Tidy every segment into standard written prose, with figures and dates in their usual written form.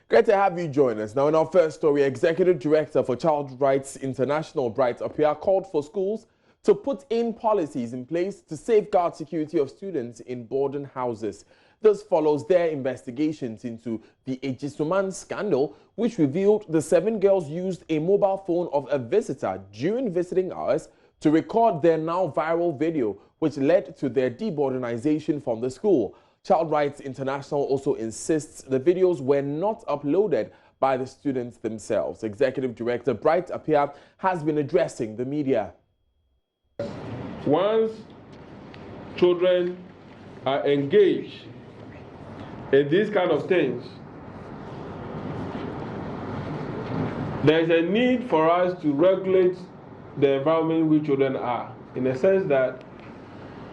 Great to have you join us. Now, in our first story, Executive Director for Child Rights International, Bright Appiah, called for schools to put in policies in place to safeguard security of students in boarding houses. This follows their investigations into the Ejisuman scandal, which revealed the 7 girls used a mobile phone of a visitor during visiting hours to record their now viral video, which led to their deboardingization from the school. Child Rights International also insists the videos were not uploaded by the students themselves. Executive Director Bright Appiah has been addressing the media. Once children are engaged in these kind of things, there is a need for us to regulate the environment in which children are, in the sense that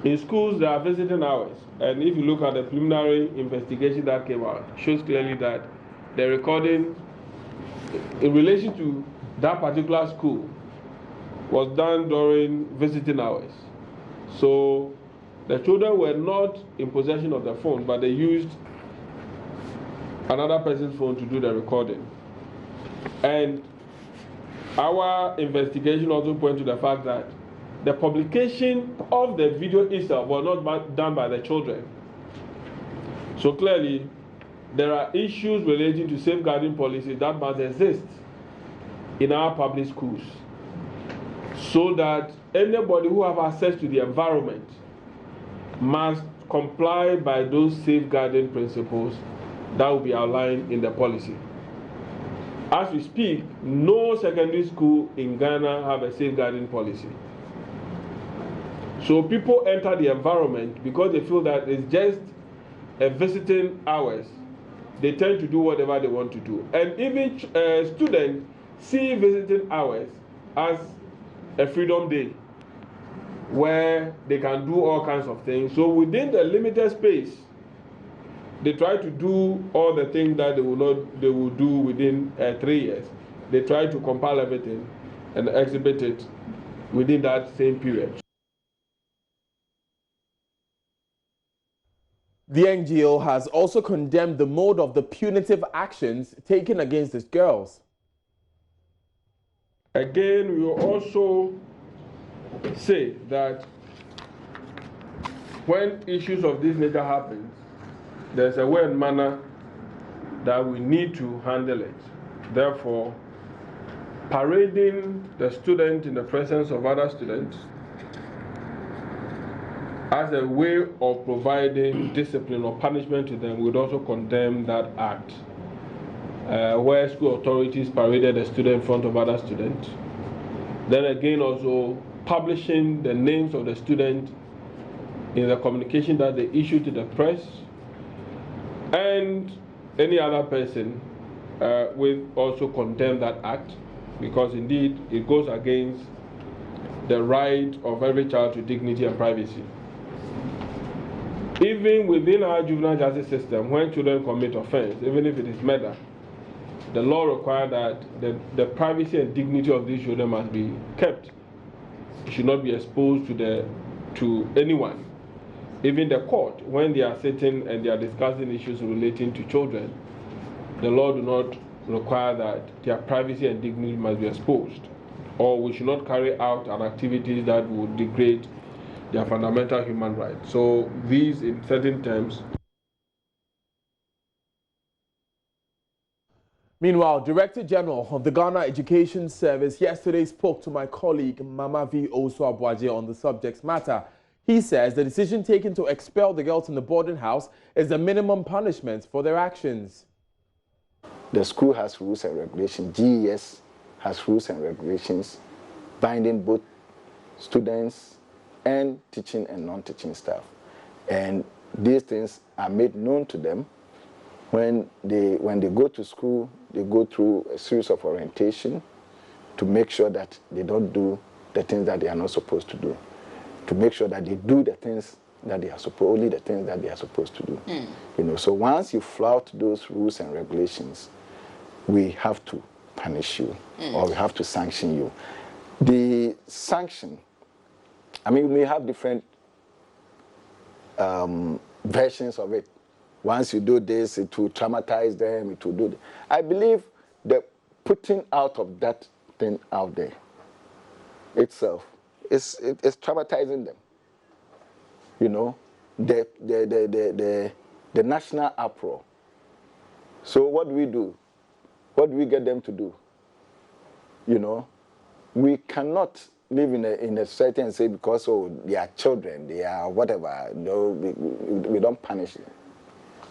in schools there are visiting hours, and if you look at the preliminary investigation that came out, it shows clearly that the recording in relation to that particular school was done during visiting hours. So the children were not in possession of the phone, but they used another person's phone to do the recording. And our investigation also points to the fact that the publication of the video itself was not done by the children. So clearly, there are issues relating to safeguarding policies that must exist in our public schools, so that anybody who have access to the environment must comply by those safeguarding principles that will be outlined in the policy. As we speak, no secondary school in Ghana have a safeguarding policy. So people enter the environment because they feel that it's just a visiting hours. They tend to do whatever they want to do. And even students see visiting hours as a freedom day where they can do all kinds of things. So within the limited space, they try to do all the things that they will do within 3 years. They try to compile everything and exhibit it within that same period. The NGO has also condemned the mode of the punitive actions taken against these girls. Again, we will also say that when issues of this nature happen, there's a way and manner that we need to handle it. Therefore, parading the student in the presence of other students as a way of providing discipline or punishment to them, we would also condemn that act. Where school authorities paraded a student in front of other students. Then again, also publishing the names of the student in the communication that they issue to the press and any other person, will also condemn that act, because indeed it goes against the right of every child to dignity and privacy. Even within our juvenile justice system, when children commit offense, even if it is murder, the law requires that the privacy and dignity of these children must be kept. It should not be exposed to anyone. Even the court, when they are sitting and they are discussing issues relating to children, the law do not require that their privacy and dignity must be exposed, or we should not carry out an activity that would degrade their fundamental human rights. So these, in certain terms. Meanwhile, Director General of the Ghana Education Service yesterday spoke to my colleague Mama V. Osu-Abuaje on the subject matter. He says the decision taken to expel the girls in the boarding house is the minimum punishment for their actions. The school has rules and regulations. GES has rules and regulations binding both students and teaching and non-teaching staff. And these things are made known to them. When they go to school, they go through a series of orientation to make sure that they don't do the things that they are not supposed to do, to make sure that they do the things that they are only the things that they are supposed to do. You know, so once you flout those rules and regulations, we have to punish you or we have to sanction you. The sanction, I mean, we may have different versions of it. once you do this, it will traumatize them, it will do that. I believe the putting out of that thing out there itself is traumatizing them. You know, the national uproar. So what do we do? What do we get them to do? You know, we cannot live in a society and say because they are children, they are whatever. No, we don't punish them.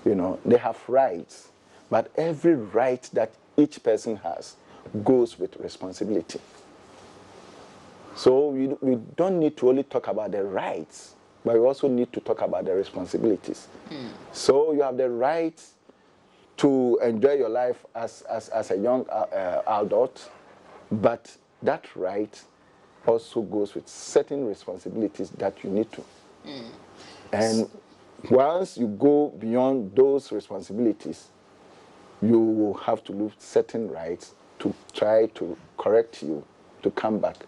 You know, they have rights, but every right that each person has goes with responsibility. So we don't need to only talk about the rights, but we also need to talk about the responsibilities. So you have the right to enjoy your life as a young adult, but that right also goes with certain responsibilities that you need to. And once you go beyond those responsibilities, you will have to lose certain rights to try to correct you, to come back,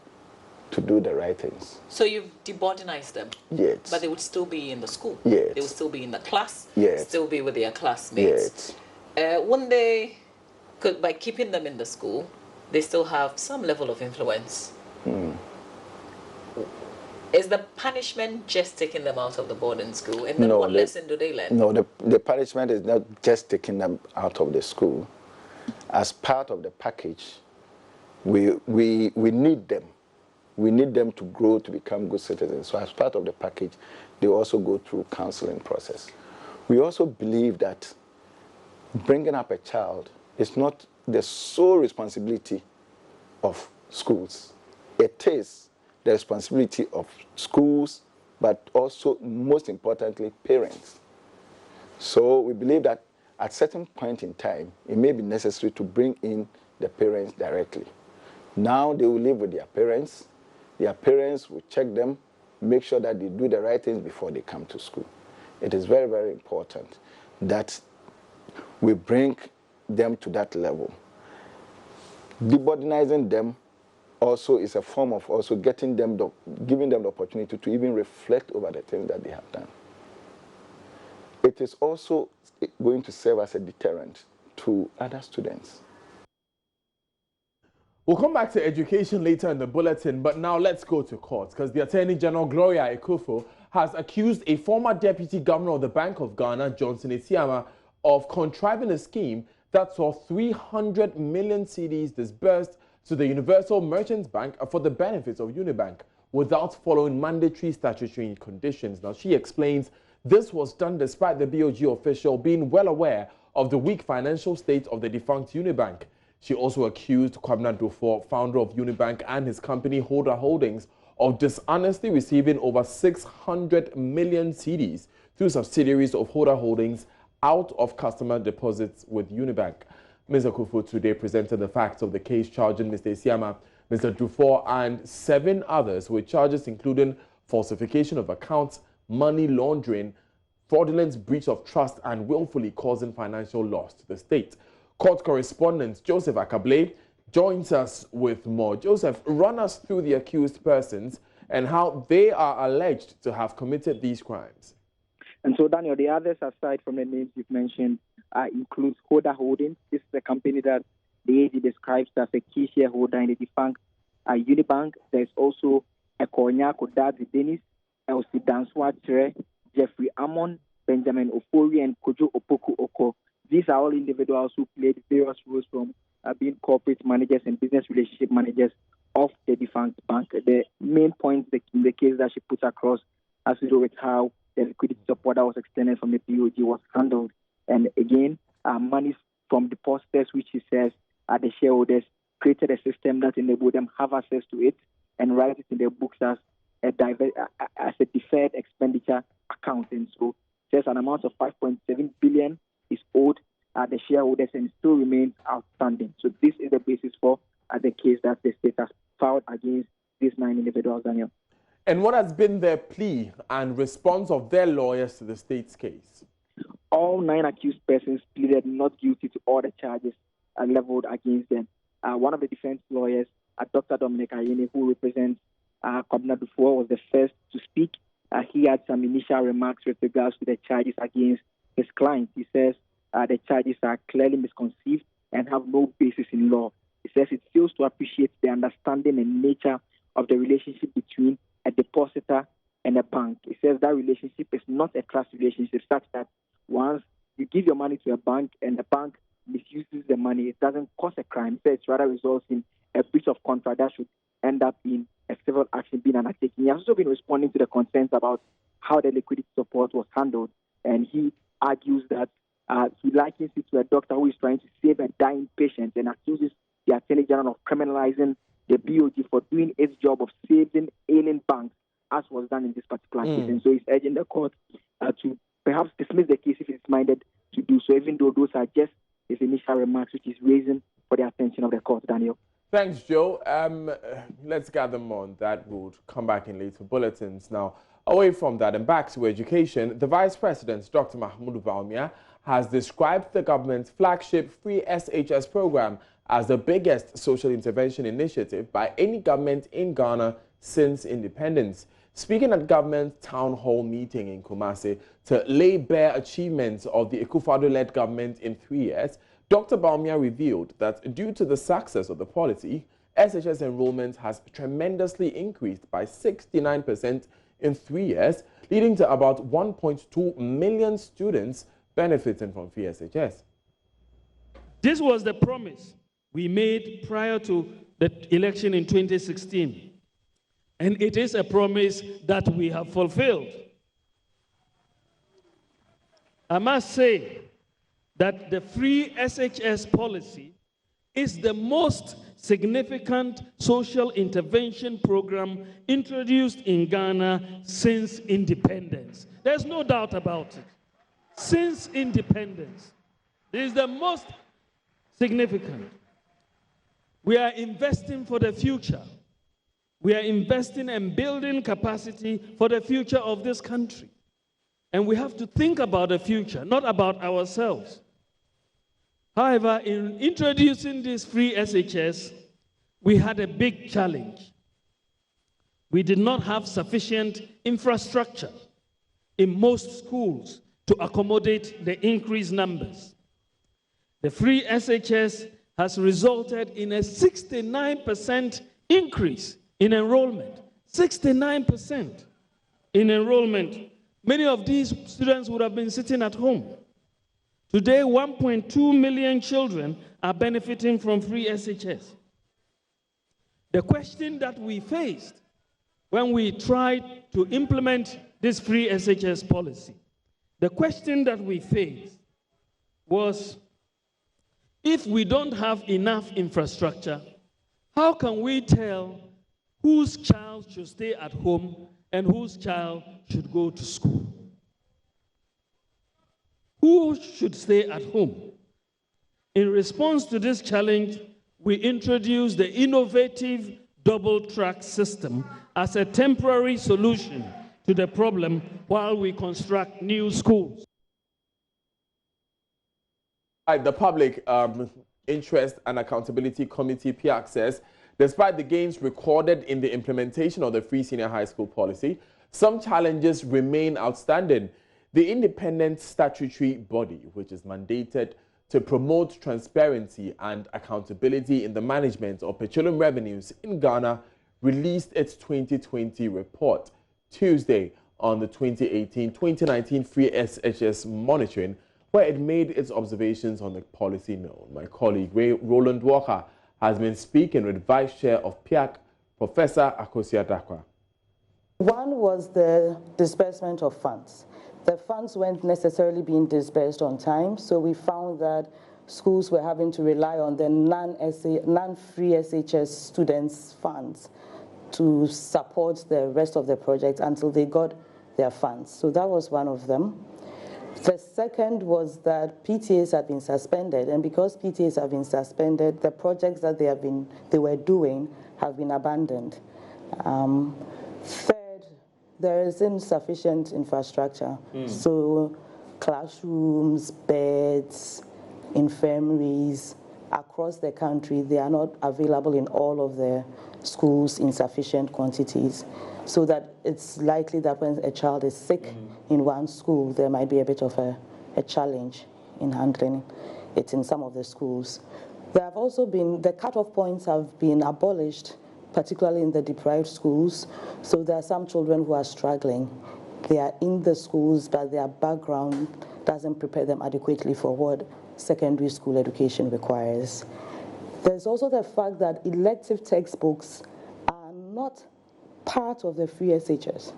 to do the right things. So you've debordinized them? Yes. But they would still be in the school? Yes. They would still be in the class? Yes. Still be with their classmates? Yes. One day, by keeping them in the school, they still have some level of influence. Is the punishment just taking them out of the boarding school? And then what lesson do they learn? No, the punishment is not just taking them out of the school. As part of the package, we need them. We need them to grow to become good citizens. So as part of the package, they also go through counseling process. We also believe that bringing up a child is not the sole responsibility of schools. It is the responsibility of schools, but also, most importantly, parents. So we believe that at a certain point in time, it may be necessary to bring in the parents directly. Now they will live with their parents. Their parents will check them, make sure that they do the right things before they come to school. It is very, very important that we bring them to that level. Debordinizing them also is a form of also giving them the opportunity to even reflect over the things that they have done. It is also going to serve as a deterrent to other students. We'll come back to education later in the bulletin, but now let's go to court because the Attorney General Gloria Ekufo has accused a former Deputy Governor of the Bank of Ghana, Johnson Isiama, of contriving a scheme that saw 300 million cedis disbursed to the Universal Merchants Bank for the benefits of Unibank without following mandatory statutory conditions. Now, she explains this was done despite the BOG official being well aware of the weak financial state of the defunct Unibank. She also accused Kwabena Dufour, founder of Unibank, and his company Holder Holdings of dishonestly receiving over 600 million cedis through subsidiaries of Holder Holdings out of customer deposits with Unibank. Ms. Akufo today presented the facts of the case charging Mr. Isiama, Mr. Dufour, and 7 others with charges including falsification of accounts, money laundering, fraudulent breach of trust, and willfully causing financial loss to the state. Court correspondent Joseph Akable joins us with more. Joseph, run us through the accused persons and how they are alleged to have committed these crimes. And so, Daniel, the others, aside from the names you've mentioned, includes Holder Holdings. This is a company that the AG describes as a key shareholder in the defunct Unibank. There's also Ekonya Kodadzi Dennis, Elsie Danswa Tre, Jeffrey Amon, Benjamin Ofori, and Kojo Opoku Oko. These are all individuals who played various roles from being corporate managers and business relationship managers of the defunct bank. The main point in the case that she puts across has to do with how the liquidity support that was extended from the BOG was handled. And again, money from depositors, which she says are the shareholders, created a system that enabled them have access to it and write it in their books as a deferred expenditure account. And so there's an amount of 5.7 billion is owed the shareholders and still remains outstanding. So this is the basis for the case that the state has filed against these 9 individuals, Daniel. And what has been their plea and response of their lawyers to the state's case? All 9 accused persons pleaded not guilty to all the charges leveled against them. One of the defense lawyers, Dr. Dominic Ayene, who represents Kwabena Dufour, was the first to speak. He had some initial remarks with regards to the charges against his client. He says the charges are clearly misconceived and have no basis in law. He says it fails to appreciate the understanding and nature of the relationship between a depositor and a bank. He says that relationship is not a trust relationship such that once you give your money to a bank and the bank misuses the money, it doesn't cause a crime. So it rather results in a breach of contract that should end up in a civil action being undertaken. He has also been responding to the concerns about how the liquidity support was handled, and he argues that he likens it to a doctor who is trying to save a dying patient and accuses the Attorney General of criminalizing the BOG for doing its job of saving ailing banks, as was done in this particular case. And so he's urging the court to perhaps dismiss the case if it's minded to do so, even though those are just his initial remarks, which is raising for the attention of the court. Daniel. Thanks, Joe. Let's gather more on that. We'll come back in later bulletins. Now, away from that and back to education, the Vice President, Dr. Mahmoud Bawumia, has described the government's flagship Free SHS program as the biggest social intervention initiative by any government in Ghana since independence. Speaking at government town hall meeting in Kumasi to lay bare achievements of the Akufo-Addo-led government in 3 years, Dr. Bawumia revealed that due to the success of the policy, SHS enrollment has tremendously increased by 69% in 3 years, leading to about 1.2 million students benefiting from free SHS. This was the promise we made prior to the election in 2016. And it is a promise that we have fulfilled. I must say that the free SHS policy is the most significant social intervention program introduced in Ghana since independence. There's no doubt about it. Since independence, it is the most significant. We are investing for the future. We are investing and building capacity for the future of this country. And we have to think about the future, not about ourselves. However, in introducing this free SHS, we had a big challenge. We did not have sufficient infrastructure in most schools to accommodate the increased numbers. The free SHS has resulted in a 69% increase in enrollment. 69% in enrollment. Many of these students would have been sitting at home. Today, 1.2 million children are benefiting from free SHS. The question that we faced when we tried to implement this free SHS policy, the question that we faced was, if we don't have enough infrastructure, how can we tell whose child should stay at home and whose child should go to school? Who should stay at home? In response to this challenge, we introduced the innovative Doubletrack system as a temporary solution to the problem while we construct new schools. The Public Interest and Accountability Committee, PIAC, says, despite the gains recorded in the implementation of the free senior high school policy, some challenges remain outstanding. The independent statutory body, which is mandated to promote transparency and accountability in the management of petroleum revenues in Ghana, released its 2020 report Tuesday on the 2018-2019 free SHS monitoring, where it made its observations on the policy known. My colleague Roland Walker has been speaking with Vice Chair of PIAC, Professor Akosia Dakwa. One was the disbursement of funds. The funds weren't necessarily being disbursed on time, so we found that schools were having to rely on the non-free SHS students' funds to support the rest of the project until they got their funds. So that was one of them. The second was that PTAs had been suspended, and because PTAs have been suspended, the projects that they were doing have been abandoned. Third, there is insufficient infrastructure. So classrooms, beds, infirmaries across the country, they are not available in all of the schools in sufficient quantities. So that it's likely that when a child is sick in one school, there might be a bit of a a challenge in handling it in some of the schools. There have also been, the cutoff points have been abolished, particularly in the deprived schools. So there are some children who are struggling. They are in the schools, but their background doesn't prepare them adequately for what secondary school education requires. There's also the fact that elective textbooks are not part of the free SHS.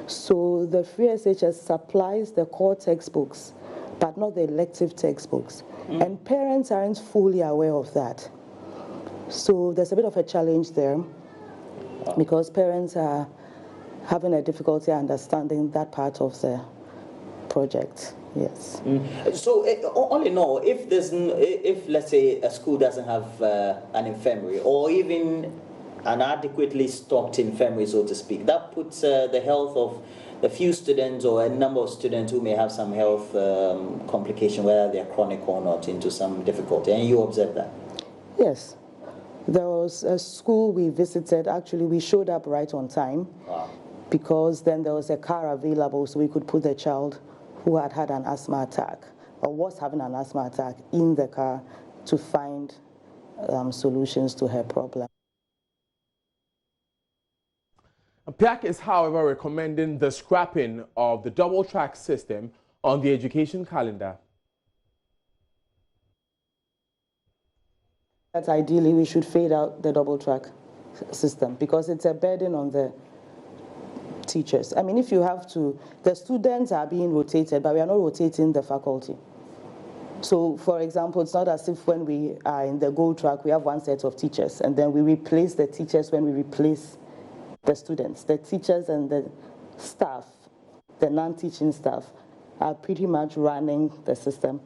So the free SHS supplies the core textbooks, but not the elective textbooks. And parents aren't fully aware of that. So there's a bit of a challenge there because parents are having a difficulty understanding that part of the project. Yes. So, all in all, if let's say a school doesn't have an infirmary or even an adequately stocked infirmary, so to speak, that puts the health of a few students or a number of students who may have some health complication, whether they are chronic or not, into some difficulty. And you observe that? Yes. There was a school we visited. Actually, we showed up right on time. Wow. Because then there was a car available, so we could put the child who had had an asthma attack or was having an asthma attack in the car to find solutions to her problem. PIAC is, however, recommending the scrapping of the double-track system on the education calendar. That ideally we should fade out the double-track system because it's a burden on the teachers. I mean, if you have to, the students are being rotated, but we are not rotating the faculty. So, for example, it's not as if when we are in the gold track, we have one set of teachers, and then we replace the teachers when we replace the students. The teachers and the staff, the non-teaching staff, are pretty much running the system.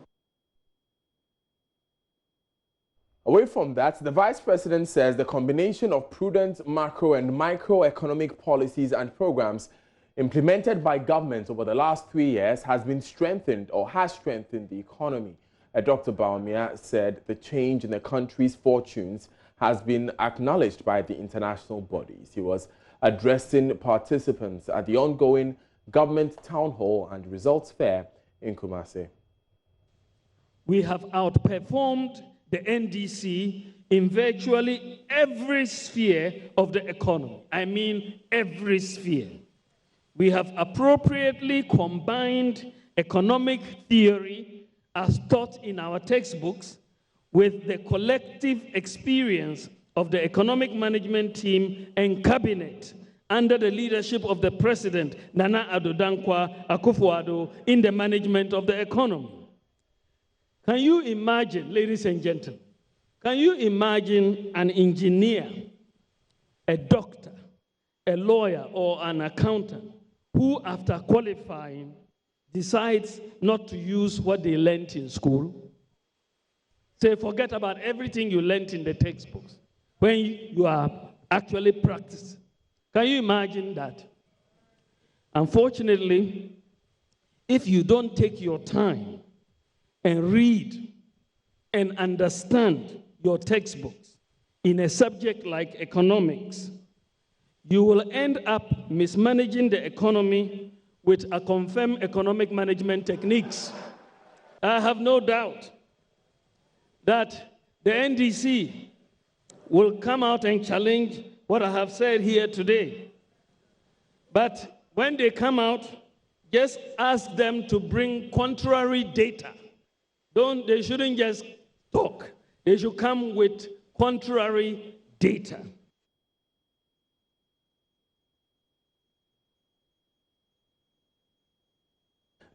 Away from that, the Vice President says the combination of prudent macro and microeconomic policies and programs implemented by government over the last 3 years has been strengthened or has strengthened the economy. Dr. Baumia said the change in the country's fortunes has been acknowledged by the international bodies. He was addressing participants at the ongoing government town hall and results fair in Kumasi. We have outperformed the NDC in virtually every sphere of the economy. I mean, every sphere. We have appropriately combined economic theory as taught in our textbooks with the collective experience of the economic management team and cabinet under the leadership of the President, Nana Addo Dankwa Akufo-Addo, in the management of the economy. Can you imagine, ladies and gentlemen, can you imagine an engineer, a doctor, a lawyer, or an accountant who, after qualifying, decides not to use what they learned in school? Say, forget about everything you learned in the textbooks when you are actually practicing. Can you imagine that? Unfortunately, if you don't take your time and read and understand your textbooks in a subject like economics, you will end up mismanaging the economy with a confirmed economic management techniques. I have no doubt that the NDC will come out and challenge what I have said here today. But when they come out, just ask them to bring contrary data. They shouldn't just talk. They should come with contrary data.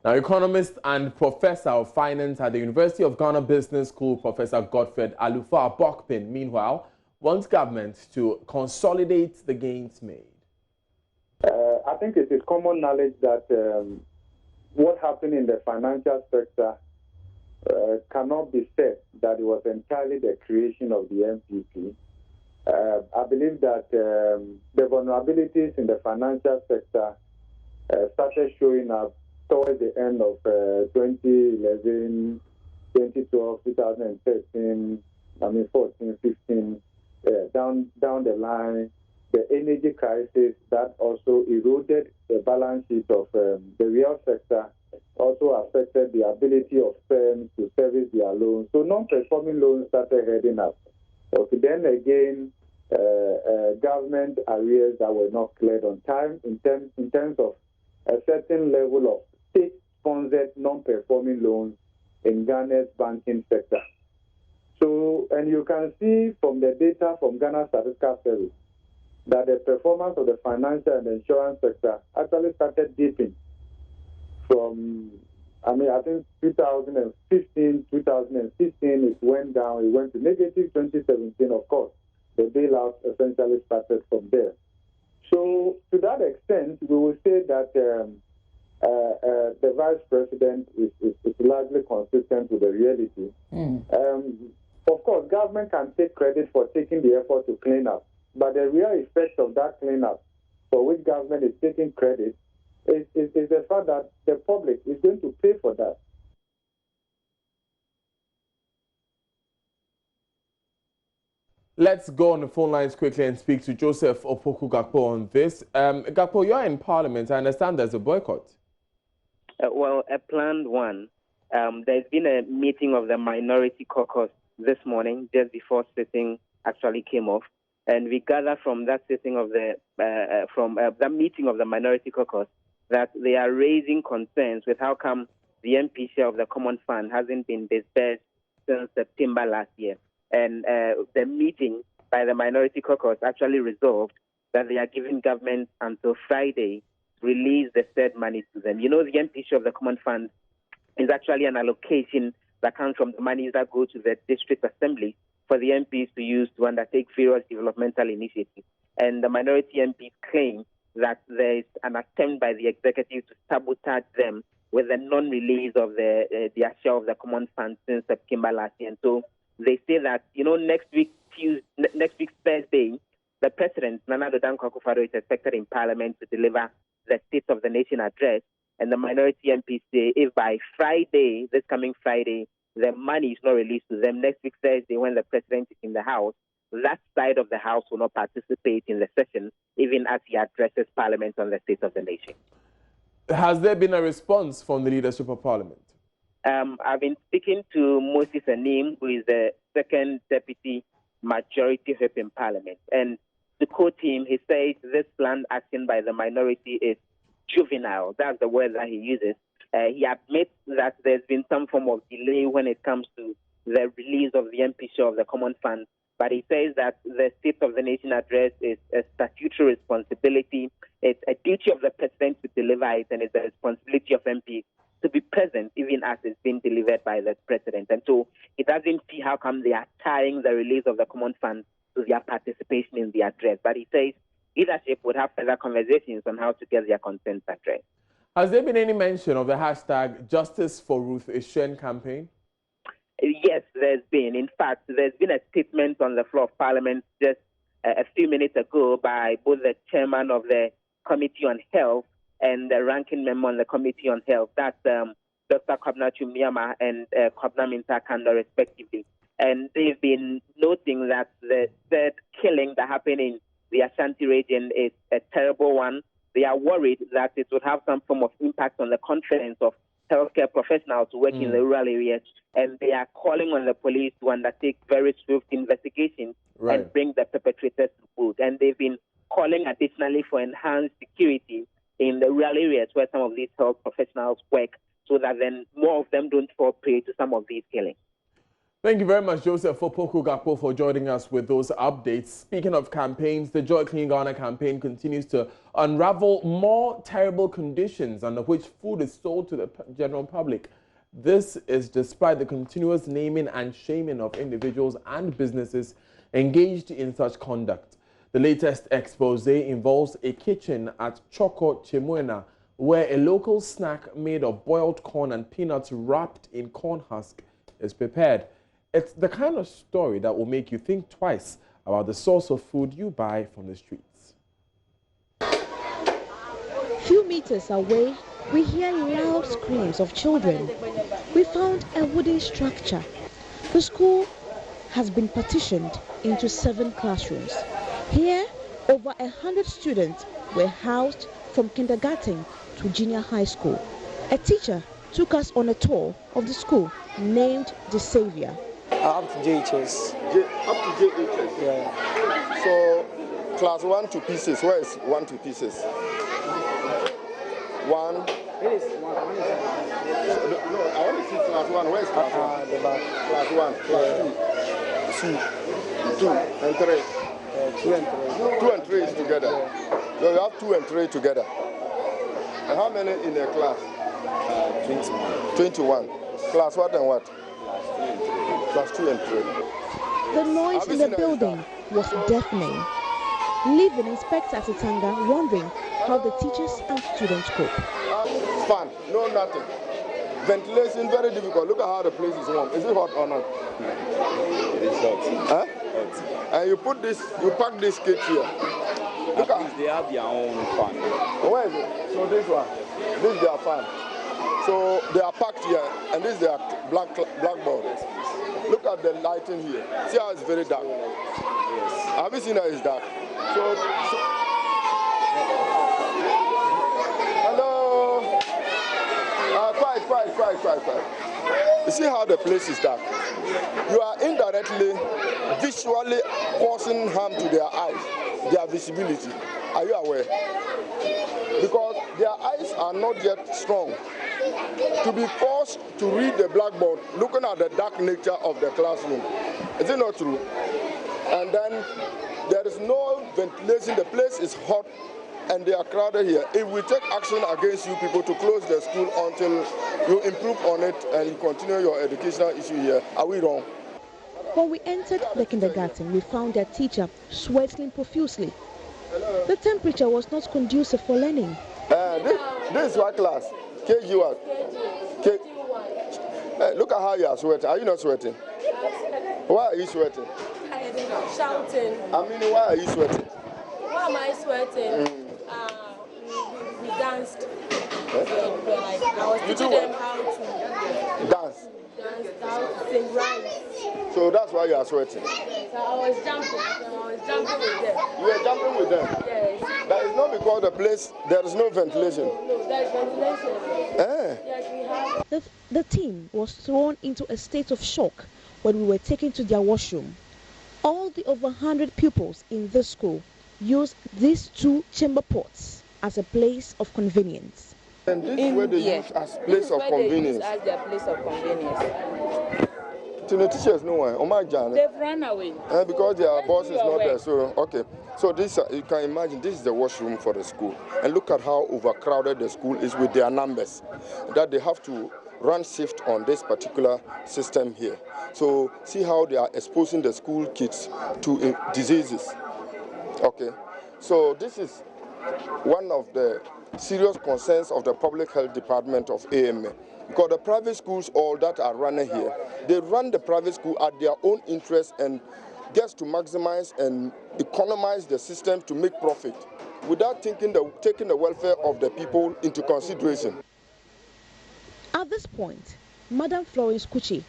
Now, economist and professor of finance at the University of Ghana Business School, Professor Godfred Alufa Bokpin, meanwhile, wants government to consolidate the gains made. I think it is common knowledge that what happened in the financial sector cannot be said that it was entirely the creation of the MPP. I believe that the vulnerabilities in the financial sector started showing up towards the end of 2011, 2012, 2013, 14, 15, down the line. The energy crisis that also eroded the balance sheet of the real sector also affected the ability of firms to service their loans. So non-performing loans started heading up. Okay, then again, government arrears that were not cleared on time in terms of a certain level of state-sponsored non-performing loans in Ghana's banking sector. So, and you can see from the data from Ghana Statistical Service that the performance of the financial and insurance sector actually started dipping from, I think 2015, 2016, it went down, it went to negative 2017, of course. The bailout essentially started from there. So, to that extent, we will say that the vice president is largely consistent with the reality. Of course, government can take credit for taking the effort to clean up, but the real effect of that cleanup, for which government is taking credit, is the fact that the public is going to pay for that. Let's go on the phone lines quickly and speak to Joseph Opoku-Gakpo on this. Gakpo, you're in Parliament. I understand there's a boycott. Well, a planned one. There's been a meeting of the Minority Caucus this morning, just before sitting actually came off. And we gather from that sitting of the that meeting of the Minority Caucus that they are raising concerns with how come the MP share of the Common Fund hasn't been disbursed since September last year. And the meeting by the Minority Caucus actually resolved that they are giving government until Friday to release the said money to them. You know, the MP share of the Common Fund is actually an allocation that comes from the monies that go to the district assembly for the MPs to use to undertake various developmental initiatives. And the minority MPs claim that there is an attempt by the executive to sabotage them with the non-release of their share of the Common Fund since September last year. And so they say that, you know, next week Thursday, the President, Nana Addo Dankwa Akufo-Addo, is expected in Parliament to deliver the State of the Nation address. And the minority MPs say if by Friday, this coming Friday, the money is not released to them, next week Thursday, when the President is in the House, that side of the House will not participate in the session, even as he addresses Parliament on the State of the Nation. Has there been a response from the leadership of Parliament? I've been speaking to Moses Anim, who is the second deputy majority whip in Parliament. And to quote him, he says this planned action by the minority is juvenile. That's the word that he uses. He admits that there's been some form of delay when it comes to the release of the MP share of the Common Fund, but he says that the State of the Nation address is a statutory responsibility. It's a duty of the President to deliver it, and it's a responsibility of MPs to be present even as it's been delivered by the President. And so he doesn't see how come they are tying the release of the Common Fund to their participation in the address. But he says leadership would have further conversations on how to get their concerns addressed. Has there been any mention of the hashtag Justice for Ruth Ishen campaign? Yes, there's been. In fact, there's been a statement on the floor of Parliament just a few minutes ago by both the chairman of the Committee on Health and the ranking member on the Committee on Health. That's Dr. Kwabena Chumiyama and Kwabena Mintah Kanda, respectively. And they've been noting that the third killing that happened in the Ashanti region is a terrible one. They are worried that it would have some form of impact on the confidence of healthcare professionals who work in the rural areas, and they are calling on the police to undertake very swift investigations and bring the perpetrators to book. And they've been calling additionally for enhanced security in the rural areas where some of these health professionals work, so that then more of them don't fall prey to some of these killings. Thank you very much, Joseph Opoku-Gakpo, for joining us with those updates. Speaking of campaigns, the Joy Clean Ghana campaign continues to unravel more terrible conditions under which food is sold to the general public. This is despite the continuous naming and shaming of individuals and businesses engaged in such conduct. The latest expose involves a kitchen at Choko Chemuena, where a local snack made of boiled corn and peanuts wrapped in corn husk is prepared. It's the kind of story that will make you think twice about the source of food you buy from the streets. Few meters away, we hear loud screams of children. We found a wooden structure. The school has been partitioned into 7 classrooms. Here, over 100 students were housed from kindergarten to junior high school. A teacher took us on a tour of the school named The Savior. Up to JHS. Up to JHS? Yeah. So, class 1 to pieces. Where is 1 to pieces? 1. It is 1. No, I want to see class 1. Where is class 1? The back. Class 1, class 2, and 3. 2 and 3. 2 and 3 is together. So you have 2 and 3 together. And how many in a class? 21. Class what and what? Class 2 and 3. The noise in the building was deafening, leaving Inspector Asitanga wondering how the teachers and students cope. Fan, no nothing. Ventilation, very difficult. Look at how the place is warm. Is it hot or not? It is hot. Huh? Hot. And you put this, you pack this kit here. Look at they have their own fan. Where is it? So this one. This is their fan. So they are packed here, and this is their blackboard. Look at the lighting here. See how it's very dark. Yes. Have you seen how it's dark? So hello. Quiet. You see how the place is dark? You are indirectly, visually causing harm to their eyes, their visibility. Are you aware? Because their eyes are not yet strong. To be forced to read the blackboard, looking at the dark nature of the classroom. Is it not true? And then there is no ventilation, the place is hot, and they are crowded here. If we take action against you people to close the school until you improve on it and you continue your educational issue here, are we wrong? When we entered the kindergarten, we found their teacher sweating profusely. The temperature was not conducive for learning. This is what class? KG what? Look at how you are sweating. Are you not sweating? Why are you sweating? Shouting. I mean, why are you sweating? Why am I sweating? We danced. I was teaching them how to dance, how to sing rhymes. So that's why you are sweating? Yes, I was jumping with them. You were jumping with them? Yes. That is not because the place, there is no ventilation. No, there is ventilation. Yes, we have. The team was thrown into a state of shock when we were taken to their washroom. All the over 100 pupils in this school use these 2 chamber pots as a place of convenience. And this is where they use as place of convenience. As their place of convenience. To the teachers, no one. Oh my God. They've run away. Because their boss is not there. So okay. So this, you can imagine, this is the washroom for the school. And look at how overcrowded the school is with their numbers. That they have to run shift on this particular system here. So see how they are exposing the school kids to diseases. Okay. So this is one of the serious concerns of the Public Health Department of AMA. Because the private schools, all that are running here, they run the private school at their own interest and gets to maximize and economize the system to make profit without taking the welfare of the people into consideration. At this point, Madam Florence Kuchi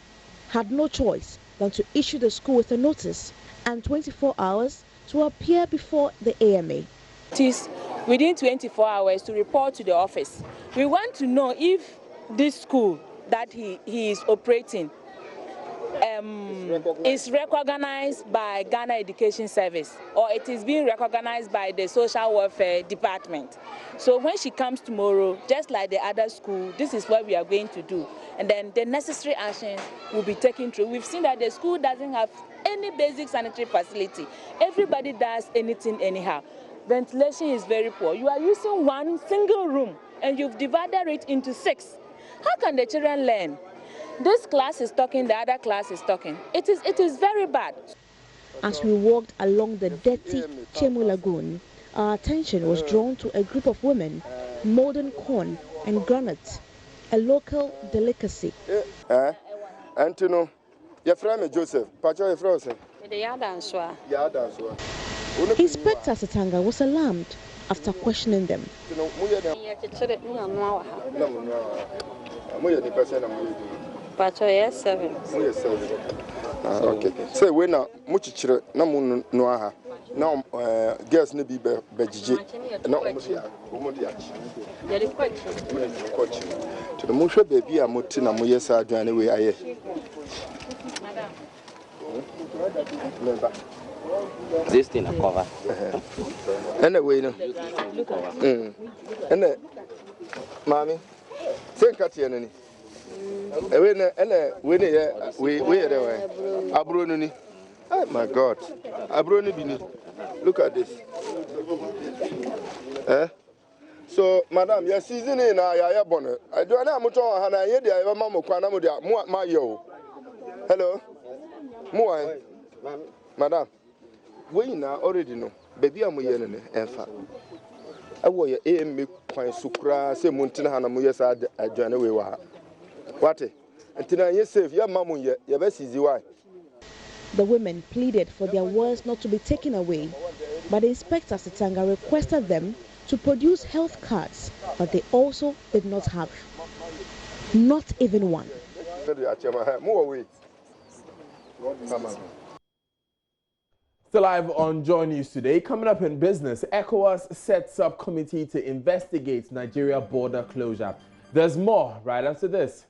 had no choice than to issue the school with a notice and 24 hours to appear before the AMA. It is within 24 hours to report to the office. We want to know if this school that he is operating is recognized by Ghana Education Service, or it is being recognized by the Social Welfare Department. So when she comes tomorrow, just like the other school, this is what we are going to do. And then the necessary actions will be taken through. We've seen that the school doesn't have any basic sanitary facility. Everybody does anything anyhow. Ventilation is very poor. You are using one single room and you've divided it into 6. How can the children learn? This class is talking, the other class is talking. It is very bad. As we walked along the dirty Chemu Lagoon, our attention was drawn to a group of women molding corn and granite, a local delicacy. Antino, your friend Joseph, Pacho, your friend. Inspector Satanga was alarmed after questioning them. Pacho, yes, 7. Okay. Say, when much na no aha. no girls ne bi bejije na omodiachi to the musho baby amoti na moye sa aduane we aye this thing a cover anyway no ene mami sen katie nani ewe na ene we ne ye we ye de we abro no ni. Oh my God, abroni bini. Look at this. So, madam, your season in a bonnet. I do not much on Hana Yedi, I have a mamma, Quanamudia, my yo. Hello, Moa, madam. We now already know. Baby, I'm yen and fat. I will your aim me quite sucra, say Muntina Hana Muyas at January. What? Until I save your mamma, your best easy why. The women pleaded for their words not to be taken away, but Inspector Sitanga requested them to produce health cards, but they also did not have. Not even one. Still live on JoyNews today. Coming up in business, ECOWAS sets up committee to investigate Nigeria border closure. There's more right after this.